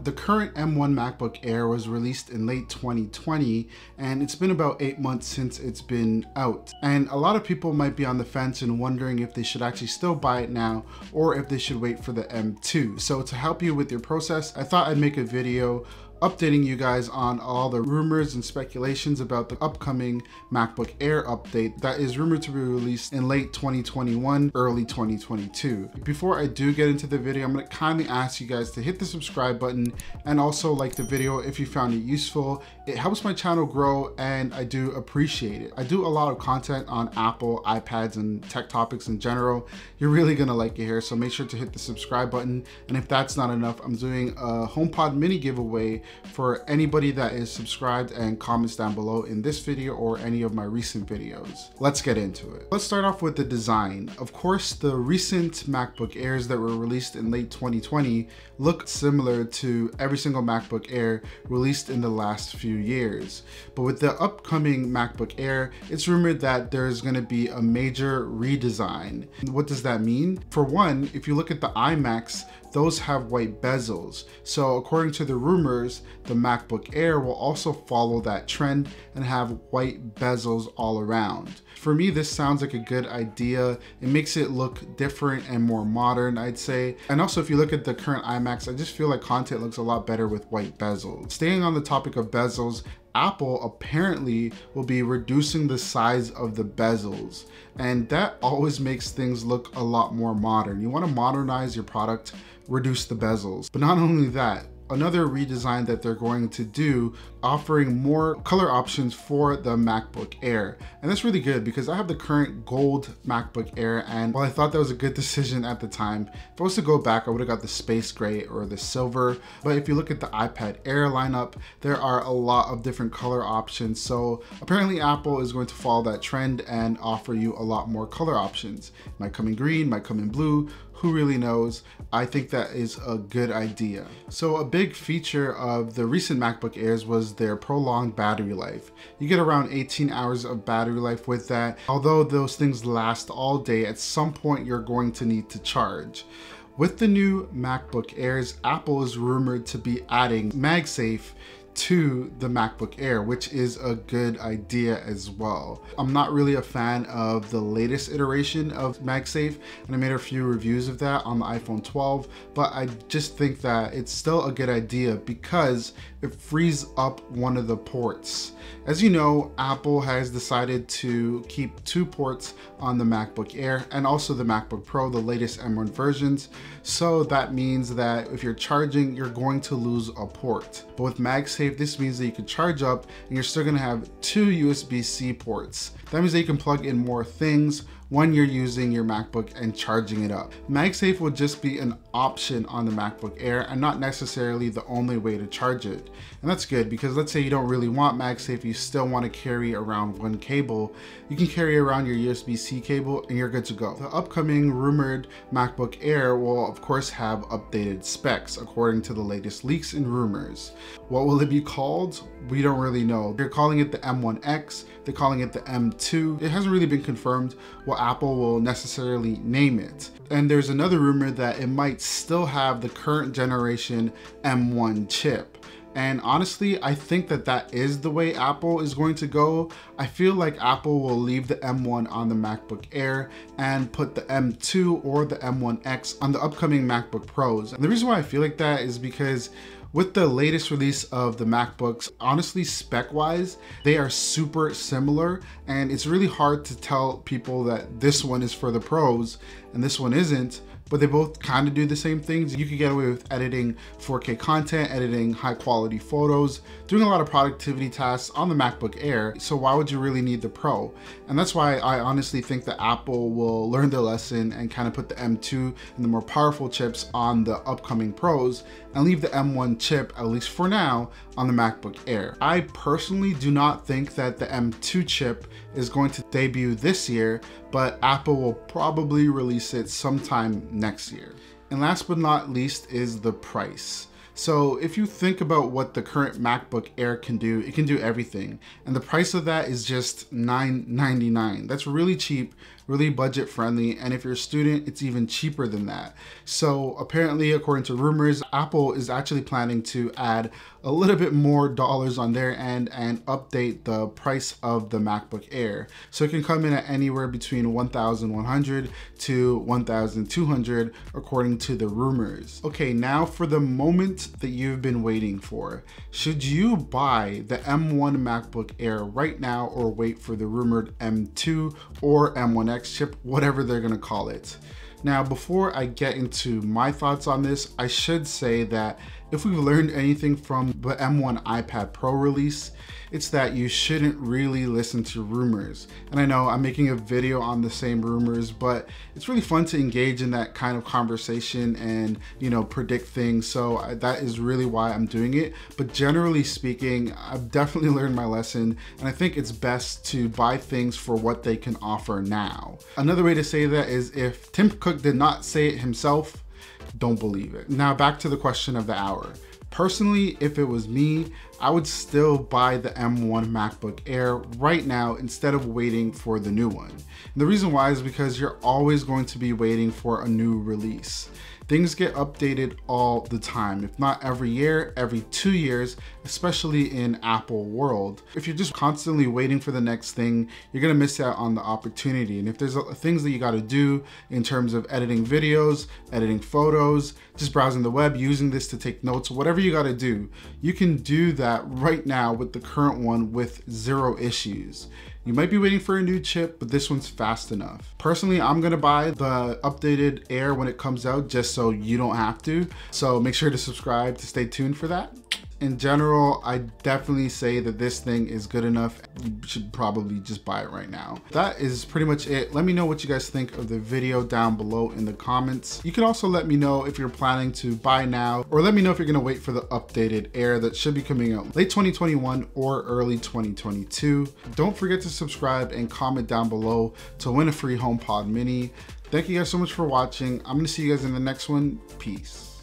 The current M1 MacBook Air was released in late 2020, and it's been about 8 months since it's been out. And a lot of people might be on the fence and wondering if they should actually still buy it now or if they should wait for the M2. So to help you with your process, I thought I'd make a video updating you guys on all the rumors and speculations about the upcoming MacBook Air update that is rumored to be released in late 2021, early 2022. Before I do get into the video, I'm going to kindly ask you guys to hit the subscribe button and also like the video if you found it useful. It helps my channel grow and I do appreciate it. I do a lot of content on Apple, iPads, and tech topics in general. You're really going to like it here, so make sure to hit the subscribe button. And if that's not enough, I'm doing a HomePod mini giveaway for anybody that is subscribed and comments down below in this video or any of my recent videos. Let's get into it. Let's start off with the design. Of course, the recent MacBook Airs that were released in late 2020 look similar to every single MacBook Air released in the last few years. But with the upcoming MacBook Air, it's rumored that there's going to be a major redesign. What does that mean? For one, if you look at the iMacs, those have white bezels. So according to the rumors, the MacBook Air will also follow that trend and have white bezels all around. For me, this sounds like a good idea. It makes it look different and more modern, I'd say. And also, if you look at the current iMacs, I just feel like content looks a lot better with white bezels. Staying on the topic of bezels, Apple apparently will be reducing the size of the bezels, and that always makes things look a lot more modern. You want to modernize your product, reduce the bezels. But not only that, another redesign that they're going to do, offering more color options for the MacBook Air. And that's really good because I have the current gold MacBook Air, and while I thought that was a good decision at the time, if I was to go back, I would have got the space gray or the silver. But if you look at the iPad Air lineup, there are a lot of different color options. So apparently Apple is going to follow that trend and offer you a lot more color options. Might come in green, might come in blue, who really knows? I think that is a good idea. So a big feature of the recent MacBook Airs was their prolonged battery life. You get around 18 hours of battery life with that. Although those things last all day, at some point you're going to need to charge. With the new MacBook Airs, Apple is rumored to be adding MagSafe to the MacBook Air, which is a good idea as well. I'm not really a fan of the latest iteration of MagSafe, and I made a few reviews of that on the iPhone 12, but I just think that it's still a good idea because it frees up one of the ports. As you know, Apple has decided to keep 2 ports on the MacBook Air and also the MacBook Pro, the latest M1 versions. So that means that if you're charging, you're going to lose a port. But with MagSafe, this means that you can charge up and you're still gonna have 2 USB-C ports. That means that you can plug in more things when you're using your MacBook and charging it up. MagSafe will just be an option on the MacBook Air and not necessarily the only way to charge it. And that's good because let's say you don't really want MagSafe, you still want to carry around one cable. You can carry around your USB-C cable and you're good to go. The upcoming rumored MacBook Air will of course have updated specs according to the latest leaks and rumors. What will it be called? We don't really know. They're calling it the M1X, they're calling it the M2. It hasn't really been confirmed what Apple will necessarily name it. And there's another rumor that it might still have the current generation M1 chip. And honestly, I think that that is the way Apple is going to go. I feel like Apple will leave the M1 on the MacBook Air and put the M2 or the M1X on the upcoming MacBook Pros. And the reason why I feel like that is because with the latest release of the MacBooks, honestly, spec-wise, they are super similar, and it's really hard to tell people that this one is for the pros and this one isn't, but they both kind of do the same things. You could get away with editing 4K content, editing high quality photos, doing a lot of productivity tasks on the MacBook Air. So why would you really need the Pro? And that's why I honestly think that Apple will learn their lesson and kind of put the M2 and the more powerful chips on the upcoming Pros and leave the M1 chip, at least for now, on the MacBook Air. I personally do not think that the M2 chip is going to debut this year, but Apple will probably release it sometime next year. And last but not least is the price. So if you think about what the current MacBook Air can do, it can do everything. And the price of that is just $999. That's really cheap really budget friendly. And if you're a student, it's even cheaper than that. So apparently, according to rumors, Apple is actually planning to add a little bit more dollars on their end and update the price of the MacBook Air. So it can come in at anywhere between $1,100 to $1,200 according to the rumors. Okay, now for the moment that you've been waiting for. Should you buy the M1 MacBook Air right now or wait for the rumored M2 or M1X chip, whatever they're gonna call it? Now, before I get into my thoughts on this, I should say that if we've learned anything from the M1 iPad Pro release, it's that you shouldn't really listen to rumors. And I know I'm making a video on the same rumors, but it's really fun to engage in that kind of conversation and, you know, predict things. So that is really why I'm doing it. But generally speaking, I've definitely learned my lesson, and I think it's best to buy things for what they can offer now. Another way to say that is if Tim Cook did not say it himself, don't believe it. Now back to the question of the hour. Personally, if it was me, I would still buy the M1 MacBook Air right now instead of waiting for the new one. And the reason why is because you're always going to be waiting for a new release. Things get updated all the time, if not every year, every 2 years, especially in Apple world. If you're just constantly waiting for the next thing, you're gonna miss out on the opportunity. And if there's things that you gotta do in terms of editing videos, editing photos, just browsing the web, using this to take notes, whatever you gotta do, you can do that right now with the current one with zero issues. You might be waiting for a new chip, but this one's fast enough. Personally, I'm gonna buy the updated Air when it comes out just so you don't have to. So make sure to subscribe to stay tuned for that. In general, I definitely say that this thing is good enough. You should probably just buy it right now. That is pretty much it. Let me know what you guys think of the video down below in the comments. You can also let me know if you're planning to buy now, or let me know if you're gonna wait for the updated Air that should be coming out late 2021 or early 2022. Don't forget to subscribe and comment down below to win a free HomePod Mini. Thank you guys so much for watching. I'm gonna see you guys in the next one. Peace.